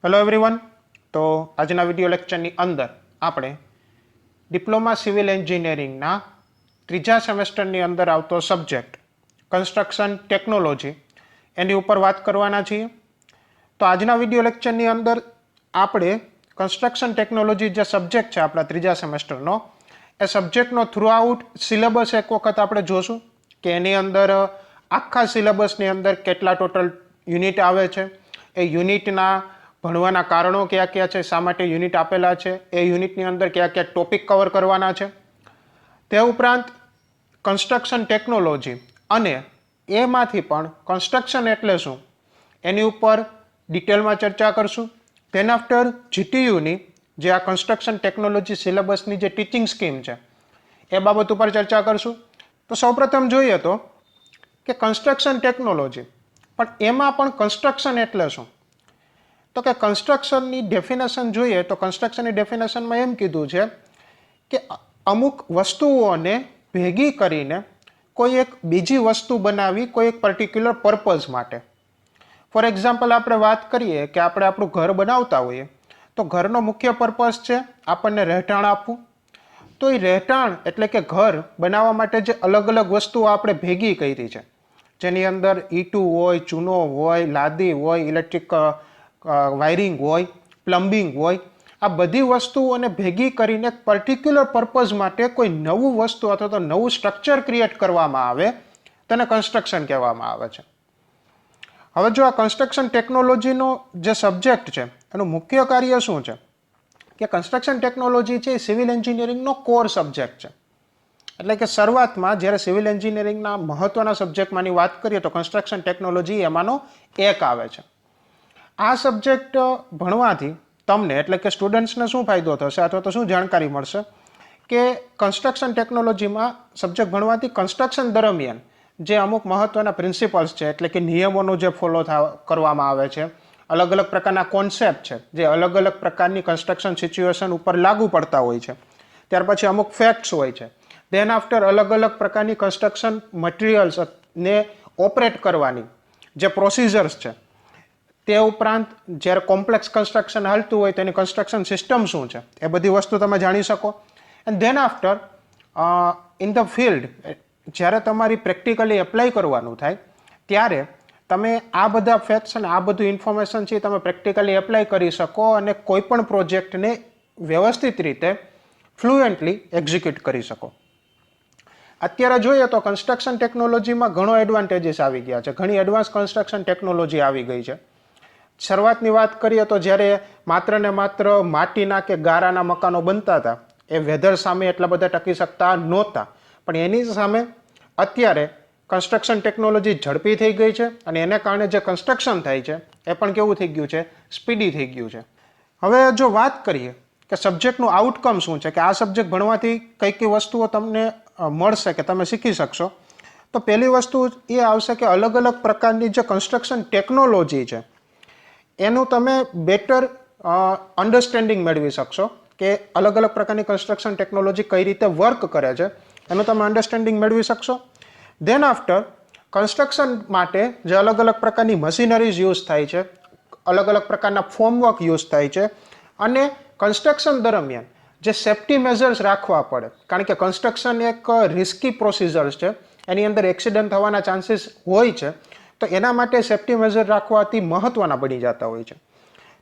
Hello everyone. તો આજના video લેક્ચરની અંદર આપણે ડિપ્લોમા સિવિલ એન્જિનિયરિંગના ત્રીજા સેમેસ્ટરની અંદર આવતો સબ્જેક્ટ કન્સ્ટ્રક્શન ટેકનોલોજી એની ઉપર વાત કરવાના છીએ. તો આજના વિડીયો લેક્ચરની અંદર આપણે કન્સ્ટ્રક્શન ટેકનોલોજી જે સબ્જેક્ટ છે આપણા ત્રીજા સેમેસ્ટરનો એ સબ્જેક્ટનો થ્રુઆઉટ સિલેબસ એક વખત આપણે જોશું કે એની અંદર આખા સિલેબસની અંદર કેટલા ટોટલ યુનિટ આવે છે, એ યુનિટના ભણવાના કારણો કયા કયા છે, શા માટે યુનિટ આપેલા છે, એ યુનિટની અંદર કયા કયા ટોપિક કવર કરવાના છે. તે ઉપરાંત કન્સ્ટ્રક્શન ટેકનોલોજી અને એમાંથી પણ કન્સ્ટ્રક્શન એટલે શું એની ઉપર ડિટેલમાં ચર્ચા કરશું. ધેન આફ્ટર જીટીયુની જે આ કન્સ્ટ્રક્શન ટેકનોલોજી સિલેબસની જે ટીચિંગ સ્કીમ છે એ બાબત ઉપર ચર્ચા કરશું. તો સૌપ્રથમ જોઈએ તો કે કન્સ્ટ્રક્શન ટેકનોલોજી, પણ એમાં પણ કન્સ્ટ્રક્શન એટલે શું? તો કે કન્સ્ટ્રક્શનની ડેફિનેશન જોઈએ તો કન્સ્ટ્રક્શનની ડેફિનેશનમાં એમ કીધું છે કે અમુક વસ્તુઓને ભેગી કરીને કોઈ એક બીજી વસ્તુ બનાવી કોઈ એક પર્ટિક્યુલર પર્પઝ માટે. ફોર એક્ઝામ્પલ આપણે વાત કરીએ કે આપણે આપણું ઘર બનાવતા હોઈએ તો ઘરનો મુખ્ય પર્પઝ છે આપણને રહેઠાણ આપવું. તો એ રહેઠાણ એટલે કે ઘર બનાવવા માટે જે અલગ અલગ વસ્તુઓ આપણે ભેગી કરી છે, જેની અંદર ઈંટું હોય, ચૂનો હોય, લાદી હોય, ઇલેક્ટ્રિક વાયરિંગ હોય, પ્લમ્બિંગ હોય, આ બધી વસ્તુઓને ભેગી કરીને એક પર્ટિક્યુલર પર્પઝ માટે કોઈ નવું વસ્તુ અથવા તો નવું સ્ટ્રક્ચર ક્રિએટ કરવામાં આવે તેને કન્સ્ટ્રક્શન કહેવામાં આવે છે. હવે જો આ કન્સ્ટ્રક્શન ટેકનોલોજીનો જે સબ્જેક્ટ છે એનું મુખ્ય કાર્ય શું છે કે કન્સ્ટ્રક્શન ટેકનોલોજી છે એ સિવિલ એન્જિનિયરિંગનો કોર સબ્જેક્ટ છે. એટલે કે શરૂઆતમાં જ્યારે સિવિલ એન્જિનિયરિંગના મહત્વના સબ્જેક્ટમાંની વાત કરીએ તો કન્સ્ટ્રક્શન ટેકનોલોજી એમાંનો એક આવે છે. આ સબ્જેક્ટ ભણવાથી તમને એટલે કે સ્ટુડન્ટ્સને શું ફાયદો થશે અથવા તો શું જાણકારી મળશે કે કન્સ્ટ્રક્શન ટેકનોલોજીમાં સબ્જેક્ટ ભણવાથી કન્સ્ટ્રક્શન દરમિયાન જે અમુક મહત્વના પ્રિન્સિપલ્સ છે એટલે કે નિયમોનું જે ફોલો કરવામાં આવે છે, અલગ અલગ પ્રકારના કોન્સેપ્ટ છે જે અલગ અલગ પ્રકારની કન્સ્ટ્રક્શન સિચ્યુએશન ઉપર લાગુ પડતા હોય છે, ત્યાર પછી અમુક ફેક્ટ્સ હોય છે, ધેન આફ્ટર અલગ અલગ પ્રકારની કન્સ્ટ્રક્શન મટીરિયલ્સને ઓપરેટ કરવાની જે પ્રોસિજર્સ છે, તે ઉપરાંત જ્યારે કોમ્પ્લેક્સ કન્સ્ટ્રક્શન હાલતું હોય તેની કન્સ્ટ્રક્શન સિસ્ટમ શું છે એ બધી વસ્તુ તમે જાણી શકો. And then after in the field જ્યારે તમારી પ્રેક્ટિકલી એપ્લાય કરવાનું થાય ત્યારે તમે આ બધા ફેક્ટ્સ અને આ બધું ઇન્ફોર્મેશન છે તમે પ્રેક્ટિકલી એપ્લાય કરી શકો અને કોઈ પણ પ્રોજેક્ટને વ્યવસ્થિત રીતે ફ્લુએન્ટલી એક્ઝિક્યુટ કરી શકો. અત્યારે જોઈએ તો કન્સ્ટ્રક્શન ટેકનોલોજીમાં ઘણો એડવાન્ટેજીસ આવી ગયા છે, ઘણી એડવાન્સ કન્સ્ટ્રક્શન ટેકનોલોજી આવી ગઈ છે. શરૂઆતની વાત કરીએ તો જ્યારે માત્ર ને માત્ર માટીના કે ગારાના મકાનો બનતા હતા એ વેધર સામે એટલા બધા ટકી શકતા નહોતા, પણ એની સામે અત્યારે કન્સ્ટ્રક્શન ટેકનોલોજી ઝડપી થઈ ગઈ છે અને એને કારણે જે કન્સ્ટ્રક્શન થાય છે એ પણ કેવું થઈ ગયું છે, સ્પીડી થઈ ગયું છે. હવે જો વાત કરીએ કે સબ્જેક્ટનું આઉટકમ શું છે, કે આ સબ્જેક્ટ ભણવાથી કઈ કઈ વસ્તુઓ તમને મળશે કે તમે શીખી શકશો, તો પહેલી વસ્તુ એ આવશે કે અલગ અલગ પ્રકારની જે કન્સ્ટ્રક્શન ટેકનોલોજી છે એનું તમે બેટર અન્ડરસ્ટેન્ડિંગ મેળવી શકશો કે અલગ અલગ પ્રકારની કન્સ્ટ્રક્શન ટેકનોલોજી કઈ રીતે વર્ક કરે છે એનું તમે અન્ડરસ્ટેન્ડિંગ મેળવી શકશો. ધેન આફ્ટર કન્સ્ટ્રક્શન માટે જે અલગ અલગ પ્રકારની મશીનરીઝ યુઝ થાય છે, અલગ અલગ પ્રકારના ફોર્મવર્ક યુઝ થાય છે અને કન્સ્ટ્રક્શન દરમિયાન જે સેફ્ટી મેઝર્સ રાખવા પડે, કારણ કે કન્સ્ટ્રક્શન એક રિસ્કી પ્રોસિજર છે, એની અંદર એક્સિડન્ટ થવાના ચાન્સીસ હોય છે, તો એના માટે સેફ્ટી મેઝર રાખવા અતિ મહત્વના બની જતા હોય છે.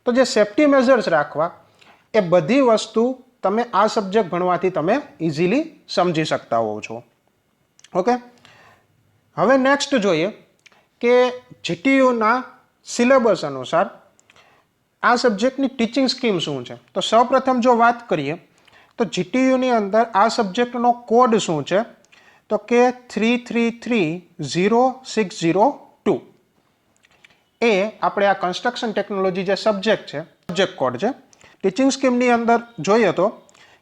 તો જે સેફ્ટી મેઝર્સ રાખવા એ બધી વસ્તુ તમે આ સબ્જેક્ટ ભણવાથી તમે ઇઝીલી સમજી શકતા હોવ છો. ઓકે, હવે નેક્સ્ટ જોઈએ કે જીટીયુના સિલેબસ અનુસાર આ સબ્જેક્ટની ટીચિંગ સ્કીમ શું છે. તો સૌપ્રથમ જો વાત કરીએ તો જીટીયુની અંદર આ સબ્જેક્ટનો કોડ શું છે તો કે 333060 એ આપણે આ કન્સ્ટ્રક્શન ટેકનોલોજી જે સબ્જેક્ટ છે સબ્જેક્ટ કોડ છે. ટીચિંગ સ્કીમની અંદર જોઈએ તો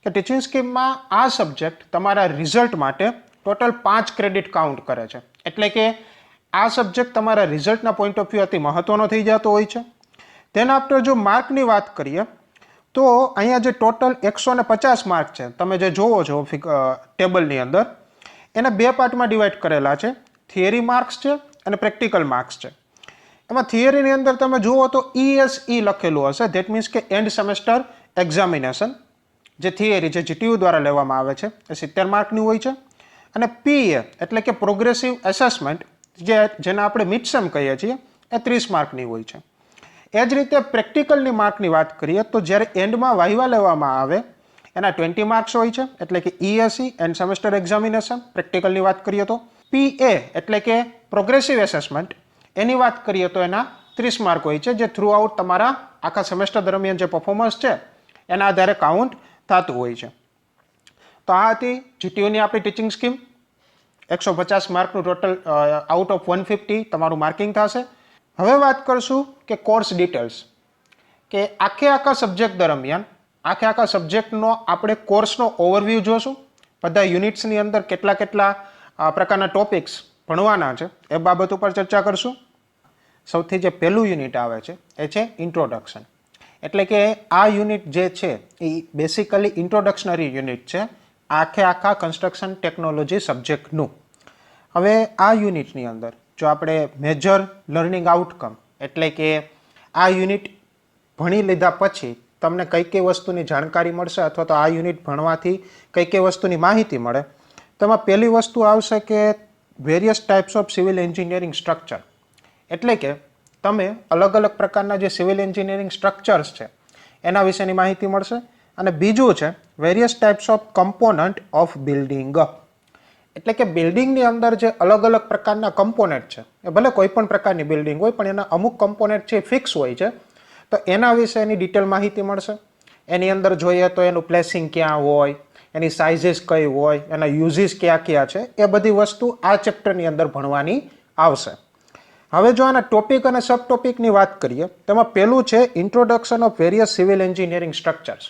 કે ટીચિંગ સ્કીમમાં આ સબ્જેક્ટ તમારા રિઝલ્ટ માટે ટોટલ 5 ક્રેડિટ કાઉન્ટ કરે છે, એટલે કે આ સબ્જેક્ટ તમારા રિઝલ્ટના પોઈન્ટ ઓફ વ્યૂ અતિ મહત્વનો થઈ જતો હોય છે. તેના આફ્ટર જો માર્કની વાત કરીએ તો અહીંયા જે ટોટલ 150 માર્ક છે તમે જે જોવો છો ટેબલની અંદર, એને બે પાર્ટમાં ડિવાઈડ કરેલા છે, થિયરી માર્ક્સ છે અને પ્રેક્ટિકલ માર્ક્સ છે. એમાં થિયરીની અંદર તમે જુઓ તો ESE લખેલું હશે, ધેટ મીન્સ કે એન્ડ સેમેસ્ટર એક્ઝામિનેશન, જે થિયરી છે GTU દ્વારા લેવામાં આવે છે એ 70 માર્કની હોય છે. અને PA એટલે કે પ્રોગ્રેસિવ એસેસમેન્ટ, જેને આપણે મિડસેમ કહીએ છીએ, એ 30 માર્કની હોય છે. એ જ રીતે પ્રેક્ટિકલની માર્કની વાત કરીએ તો જ્યારે એન્ડમાં વાઇવા લેવામાં આવે એના 20 માર્ક્સ હોય છે, એટલે કે ESE એન્ડ સેમેસ્ટર એક્ઝામિનેશન પ્રેક્ટિકલની વાત કરીએ તો. PA એટલે કે પ્રોગ્રેસિવ એસેસમેન્ટ, એની વાત કરીએ તો એના 30 માર્ક હોય છે, જે થ્રુ આઉટ તમારા આખા સેમેસ્ટર દરમિયાન જે પરફોર્મન્સ છે એના આધારે કાઉન્ટ થતું હોય છે. તો આ હતી GTUની આપણી ટીચિંગ સ્કીમ. 150 માર્કનું ટોટલ આઉટ ઓફ 150 તમારું માર્કિંગ થશે. હવે વાત કરશું કે કોર્સ ડિટેલ્સ, કે આખા સબ્જેક્ટ દરમિયાન આખા સબ્જેક્ટનો આપણે કોર્સનો ઓવરવ્યૂ જોશું. બધા યુનિટ્સની અંદર કેટલા પ્રકારના ટોપિક્સ ભણવાના છે એ બાબત ઉપર ચર્ચા કરશું. સૌથી જે પહેલું યુનિટ આવે છે એ છે ઇન્ટ્રોડક્શન. એટલે કે આ યુનિટ જે છે એ બેસિકલી ઇન્ટ્રોડક્શનરી યુનિટ છે આખા કન્સ્ટ્રક્શન ટેકનોલોજી સબ્જેક્ટનું. હવે આ યુનિટની અંદર જો આપણે મેજર લર્નિંગ આઉટકમ, એટલે કે આ યુનિટ ભણી લીધા પછી તમને કઈ વસ્તુની જાણકારી મળશે અથવા તો આ યુનિટ ભણવાથી કઈ વસ્તુની માહિતી મળે, તેમાં પહેલી વસ્તુ આવશે કે various types of civil engineering structure. એટલે કે તમે અલગ પ્રકારના જે સિવિલ એન્જિનિયરિંગ સ્ટ્રક્ચર્સ છે એના વિશેની માહિતી મળશે. અને બીજું છે various types of component of building. એટલે કે બિલ્ડિંગની અંદર જે અલગ પ્રકારના કમ્પોનેન્ટ છે, એ ભલે કોઈ પણ પ્રકારની બિલ્ડિંગ હોય પણ એના અમુક કમ્પોનેન્ટ છે ફિક્સ હોય છે, તો એના વિશેની ડિટેલ માહિતી મળશે. એની અંદર જોઈએ તો એનું પ્લેસિંગ ક્યાં હોય, એની સાઇઝીસ કઈ હોય, એના યુઝીસ ક્યાં છે, એ બધી વસ્તુ આ ચેપ્ટરની અંદર ભણવાની આવશે. હવે જો આના ટોપિક અને સબ ટોપિકની વાત કરીએ, તેમાં પહેલું છે introduction of various civil engineering structures.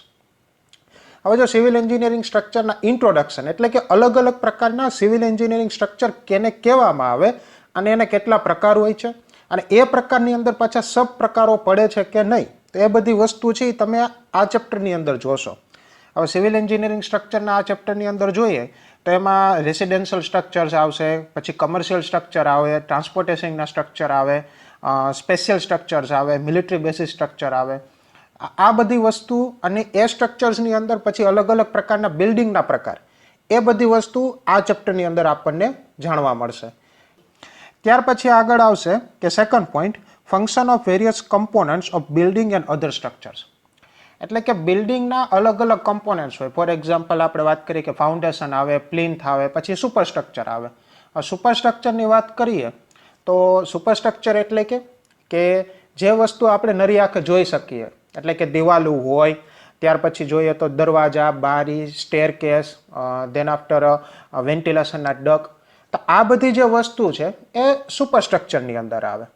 હવે જો સિવિલ એન્જિનિયરિંગ સ્ટ્રક્ચરના ઇન્ટ્રોડક્શન એટલે કે અલગ પ્રકારના સિવિલ એન્જિનિયરિંગ સ્ટ્રક્ચર કેને કહેવામાં આવે અને એને કેટલા પ્રકાર હોય છે અને એ પ્રકારની અંદર પાછા સબ પ્રકારો પડે છે કે નહીં, તો એ બધી વસ્તુ છે તમે આ ચેપ્ટરની અંદર જોશો. હવે સિવિલ એન્જિનિયરિંગ સ્ટ્રક્ચરના આ ચેપ્ટરની અંદર જોઈએ તો એમાં રેસિડેન્શિયલ સ્ટ્રક્ચર્સ આવશે, પછી કમર્શિયલ સ્ટ્રક્ચર આવે, ટ્રાન્સપોર્ટેશનના સ્ટ્રક્ચર આવે, સ્પેશિયલ સ્ટ્રક્ચર્સ આવે, મિલિટરી બેસિસ સ્ટ્રક્ચર આવે. આ બધી વસ્તુ અને એ સ્ટ્રક્ચર્સની અંદર પછી અલગ પ્રકારના બિલ્ડિંગના પ્રકાર, એ બધી વસ્તુ આ ચેપ્ટરની અંદર આપણને જાણવા મળશે. ત્યાર પછી આગળ આવશે કે second point, function of various components of building and other structures. એટલે કે બિલ્ડિંગના અલગ કમ્પોનન્ટ્સ હોય. ફોર એક્ઝામ્પલ આપણે વાત કરીએ કે ફાઉન્ડેશન આવે, પ્લિન્થ આવે, પછી સુપરસ્ટ્રક્ચર આવે. સુપરસ્ટ્રક્ચરની વાત કરીએ તો સુપરસ્ટ્રક્ચર એટલે કે જે વસ્તુ આપણે નરી આંખે જોઈ શકીએ, એટલે કે દિવાલો હોય, ત્યાર પછી જોઈએ તો દરવાજા, બારી, સ્ટેરકેસ, ધેન આફ્ટર વેન્ટિલેશનના ડક, તો આ બધી જે વસ્તુ છે એ સુપરસ્ટ્રક્ચરની અંદર આવે.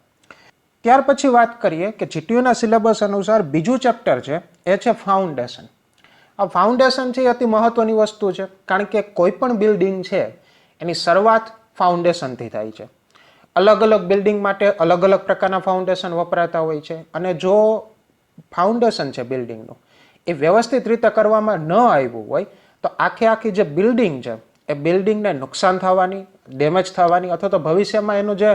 ત્યાર પછી વાત કરીએ કે GTUના સિલેબસ અનુસાર બીજું ચેપ્ટર છે એ છે ફાઉન્ડેશન. આ ફાઉન્ડેશન છે એ અતિ મહત્વની વસ્તુ છે, કારણ કે કોઈ પણ બિલ્ડિંગ છે એની શરૂઆત ફાઉન્ડેશનથી થાય છે. અલગ બિલ્ડિંગ માટે અલગ પ્રકારના ફાઉન્ડેશન વપરાતા હોય છે, અને જો ફાઉન્ડેશન છે બિલ્ડિંગનું એ વ્યવસ્થિત રીતે કરવામાં ન આવ્યું હોય તો આખી જે બિલ્ડિંગ છે એ બિલ્ડિંગને નુકસાન થવાની, ડેમેજ થવાની, અથવા તો ભવિષ્યમાં એનું જે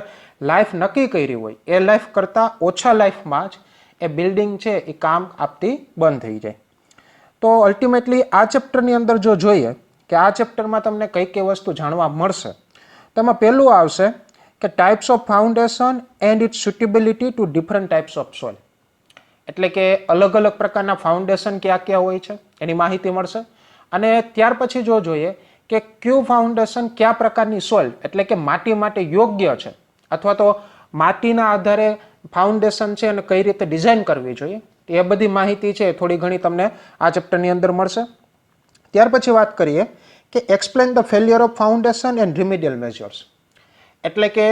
લાઈફ નક્કી કરી હોય એ લાઈફ કરતાં ઓછા લાઈફમાં જ એ બિલ્ડિંગ છે એ કામ આપતી બંધ થઈ જાય. તો અલ્ટિમેટલી આ ચેપ્ટરની અંદર જો જોઈએ કે આ ચેપ્ટરમાં તમને કઈ વસ્તુ જાણવા મળશે, તેમાં પહેલું આવશે કે types of foundation and its suitability to different types of soil. એટલે કે અલગ પ્રકારના ફાઉન્ડેશન ક્યાં હોય છે એની માહિતી મળશે. અને ત્યાર પછી જો જોઈએ કે કયું ફાઉન્ડેશન કયા પ્રકારની સોઇલ, એટલે કે માટી માટે યોગ્ય છે, અથવા તો માટીના આધારે ફાઉન્ડેશન છે અને કઈ રીતે ડિઝાઇન કરવી જોઈએ, એ બધી માહિતી છે થોડી ઘણી તમને આ ચેપ્ટરની અંદર મળશે. ત્યાર પછી વાત કરીએ કે explain the failure of foundation and remedial measures. એટલે કે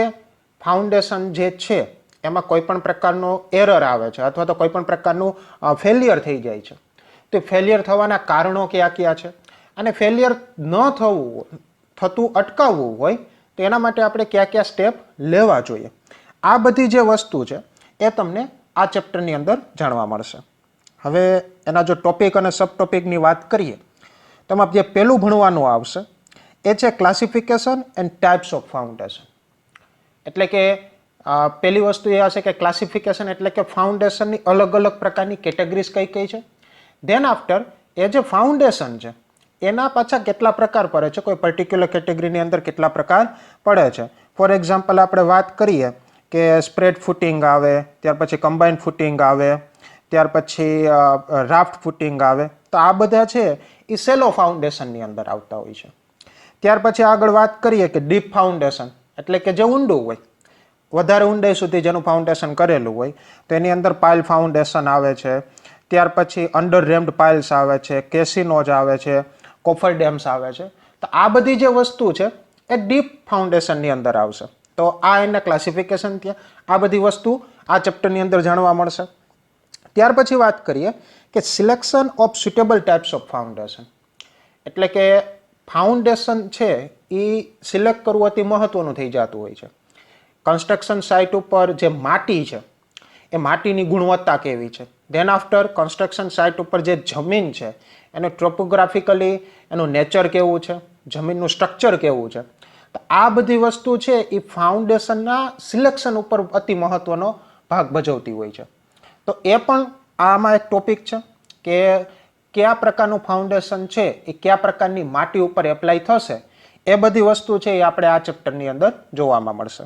ફાઉન્ડેશન જે છે એમાં કોઈ પણ પ્રકારનો એરર આવે છે અથવા તો કોઈ પણ પ્રકારનું ફેલિયર થઈ જાય છે, તો ફેલિયર થવાના કારણો કયા છે, અને ફેલિયર ન થતું અટકાવવું હોય તો એના માટે આપણે કયા સ્ટેપ લેવા જોઈએ. આ બધી જે વસ્તુ છે એ તમને આ ચેપ્ટરની અંદર જાણવા મળશે. હવે એના જો ટોપિક અને સબ ટોપિકની વાત કરીએ તો એમાં જે પહેલું ભણવાનું આવશે એ છે classification and types of foundation. એટલે કે પહેલી વસ્તુ એ હશે કે ક્લાસિફિકેશન, એટલે કે ફાઉન્ડેશનની અલગ અલગ પ્રકારની કેટેગરીઝ કઈ કઈ છે. ધેન આફ્ટર એ જે ફાઉન્ડેશન છે એના પાછા કેટલા પ્રકાર પડે છે, કોઈ પર્ટિક્યુલર કેટેગરીની અંદર કેટલા પ્રકાર પડે છે. ફોર એક્ઝામ્પલ આપણે વાત કરીએ કે સ્પ્રેડ ફૂટિંગ આવે, ત્યાર પછી કમ્બાઇન્ડ ફૂટિંગ આવે, ત્યાર પછી રાફ્ટ ફૂટિંગ આવે. તો આ બધા છે એ સેલો ફાઉન્ડેશનની અંદર આવતા હોય છે. ત્યાર પછી આગળ વાત કરીએ કે ડીપ ફાઉન્ડેશન, એટલે કે જે ઊંડું હોય, વધારે ઊંડાઈ સુધી જેનું ફાઉન્ડેશન કરેલું હોય, તો એની અંદર પાઇલ ફાઉન્ડેશન આવે છે. ત્યાર પછી અંડર રેમ્ડ પાઇલ્સ આવે છે, કેસિનોજ આવે છે, કોફર ડેમ્સ આવે છે. તો આ બધી જે વસ્તુ છે એ ડીપ ફાઉન્ડેશનની અંદર આવશે. તો આ એના ક્લાસિફિકેશન થયા. આ બધી વસ્તુ આ ચેપ્ટરની અંદર જાણવા મળશે. ત્યાર પછી વાત કરીએ કે selection of suitable types of foundation, એટલે કે ફાઉન્ડેશન છે એ સિલેક્ટ કરવું અતિ મહત્વનું થઈ જતું હોય છે. કન્સ્ટ્રક્શન સાઇટ ઉપર જે માટી છે એ માટીની ગુણવત્તા કેવી છે. ધેન આફ્ટર કન્સ્ટ્રક્શન સાઇટ ઉપર જે જમીન છે એનું ટ્રોપોગ્રાફિકલી એનું નેચર કેવું છે, જમીનનું સ્ટ્રક્ચર કેવું છે. તો આ બધી વસ્તુ છે એ ફાઉન્ડેશનના સિલેક્શન ઉપર અતિ મહત્વનો ભાગ ભજવતી હોય છે. તો એ પણ આમાં એક ટોપિક છે કે કયા પ્રકારનું ફાઉન્ડેશન છે એ કયા પ્રકારની માટી ઉપર એપ્લાય થશે. એ બધી વસ્તુ છે એ આપણે આ ચેપ્ટરની અંદર જોવામાં મળશે.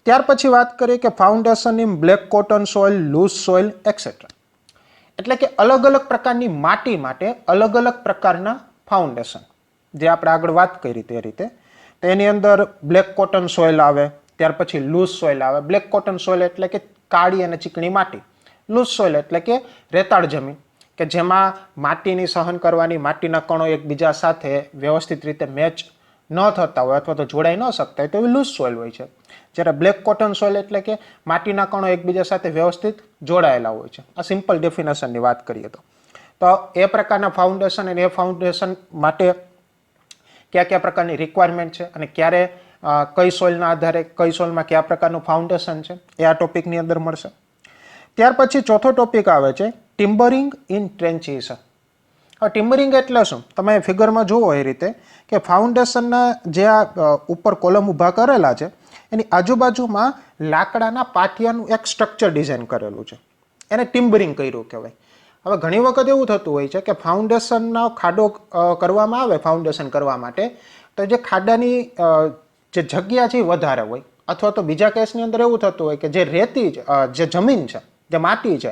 ત્યાર પછી વાત કરીએ કે foundation in black cotton soil, loose soil etcetera, એટલે કે અલગ અલગ પ્રકારની માટી માટે અલગ અલગ પ્રકારના ફાઉન્ડેશન, જે આપણે આગળ વાત કરી તે રીતે. તો એની અંદર બ્લેક કોટન સોઇલ આવે, ત્યાર પછી લૂઝ સોઇલ આવે. બ્લેક કોટન સોઇલ એટલે કે કાળી અને ચીકણી માટી. લૂઝ સોઇલ એટલે કે રેતાળ જમીન, કે જેમાં માટીની સહન કરવાની, માટીના કણો એકબીજા સાથે વ્યવસ્થિત રીતે મેચ ન થતા હોય અથવા તો જોડાઈ ન શકતા હોય તો એ લૂઝ સોઇલ હોય છે. જ્યારે બ્લેક કોટન સોઇલ એટલે કે માટીના કણો એકબીજા સાથે વ્યવસ્થિત જોડાયેલા હોય છે. આ સિમ્પલ ડેફિનેશનની વાત કરીએ તો એ પ્રકારના ફાઉન્ડેશન અને એ ફાઉન્ડેશન માટે કયા કયા પ્રકારની રિક્વાયરમેન્ટ છે અને ક્યારે કઈ સોઇલના આધારે કઈ સોઇલમાં કયા પ્રકારનું ફાઉન્ડેશન છે એ આ ટોપિકની અંદર મળશે. ત્યાર પછી ચોથો ટોપિક આવે છે ટિમ્બરિંગ ઇન ટ્રેન્ચીસ. હવે ટિમ્બરિંગ એટલે શું? તમે ફિગરમાં જુઓ એ રીતે કે ફાઉન્ડેશનના જે આ ઉપર કોલમ ઊભા કરેલા છે એની આજુબાજુમાં લાકડાના પાટિયાનું એક સ્ટ્રક્ચર ડિઝાઇન કરેલું છે, એને ટિમ્બરિંગ કર્યું કહેવાય. હવે ઘણી વખત એવું થતું હોય છે કે ફાઉન્ડેશનનો ખાડો કરવામાં આવે ફાઉન્ડેશન કરવા માટે, તો જે ખાડાની જે જગ્યા છે એ વધારે હોય, અથવા તો બીજા કેસની અંદર એવું થતું હોય કે જે રેતી જે જમીન છે, જે માટી છે,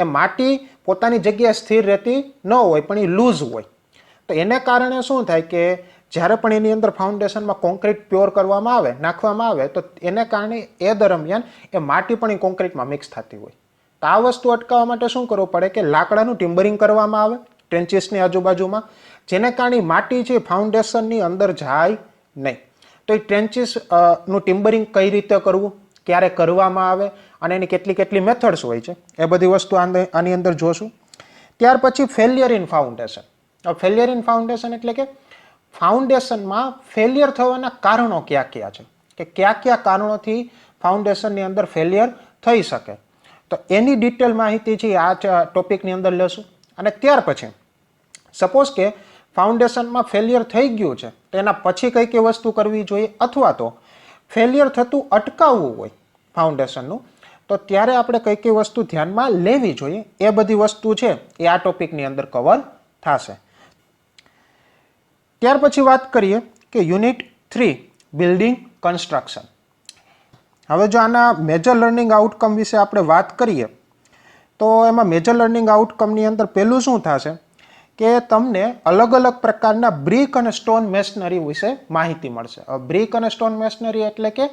એ માટી પોતાની જગ્યાએ સ્થિર રહેતી ન હોય પણ એ લૂઝ હોય. તો એને કારણે શું થાય કે જ્યારે પણ એની અંદર ફાઉન્ડેશનમાં કોન્ક્રીટ પ્યોર કરવામાં આવે, નાખવામાં આવે, તો એને કારણે એ દરમિયાન એ માટી પણ એ કોન્ક્રીટમાં મિક્સ થતી હોય. તો આ વસ્તુ અટકાવવા માટે શું કરવું પડે કે લાકડાનું ટિમ્બરિંગ કરવામાં આવે ટ્રેન્ચીસની આજુબાજુમાં, જેને કારણે માટી છે ફાઉન્ડેશનની અંદર જાય નહીં. તો એ ટ્રેન્ચીસનું ટિમ્બરિંગ કઈ રીતે કરવું, ક્યારે કરવામાં આવે અને એની કેટલી મેથડ્સ હોય છે એ બધી વસ્તુ આની અંદર જોશું. ત્યાર પછી failure in foundation. Failure in foundation એટલે કે ફાઉન્ડેશનમાં ફેલિયર થવાના કારણો કયા કયા છે, કે કયા કારણોથી ફાઉન્ડેશનની અંદર ફેલિયર થઈ શકે. તો એની ડિટેલ માહિતી છે આ ટોપિકની અંદર લેશું. અને ત્યાર પછી સપોઝ કે ફાઉન્ડેશનમાં ફેલિયર થઈ ગયું છે તો એના પછી કઈ વસ્તુ કરવી જોઈએ, અથવા તો ફેલિયર થતું અટકાવવું હોય ફાઉન્ડેશનનું, તો ત્યારે આપણે કઈ વસ્તુ ધ્યાનમાં લેવી જોઈએ, એ બધી વસ્તુ છે એ આ ટોપિકની અંદર કવર થશે. ત્યાર પછી વાત કરીએ કે યુનિટ 3 બિલ્ડિંગ કન્સ્ટ્રક્શન. હવે જો આના મેજર લર્નિંગ આઉટકમ વિશે આપણે વાત કરીએ તો એમાં મેજર લર્નિંગ આઉટકમની અંદર પહેલું શું થશે કે તમને અલગ અલગ પ્રકારના બ્રિક અને સ્ટોન મેશનરી વિશે માહિતી મળશે. બ્રિક અને સ્ટોન મેશનરી એટલે કે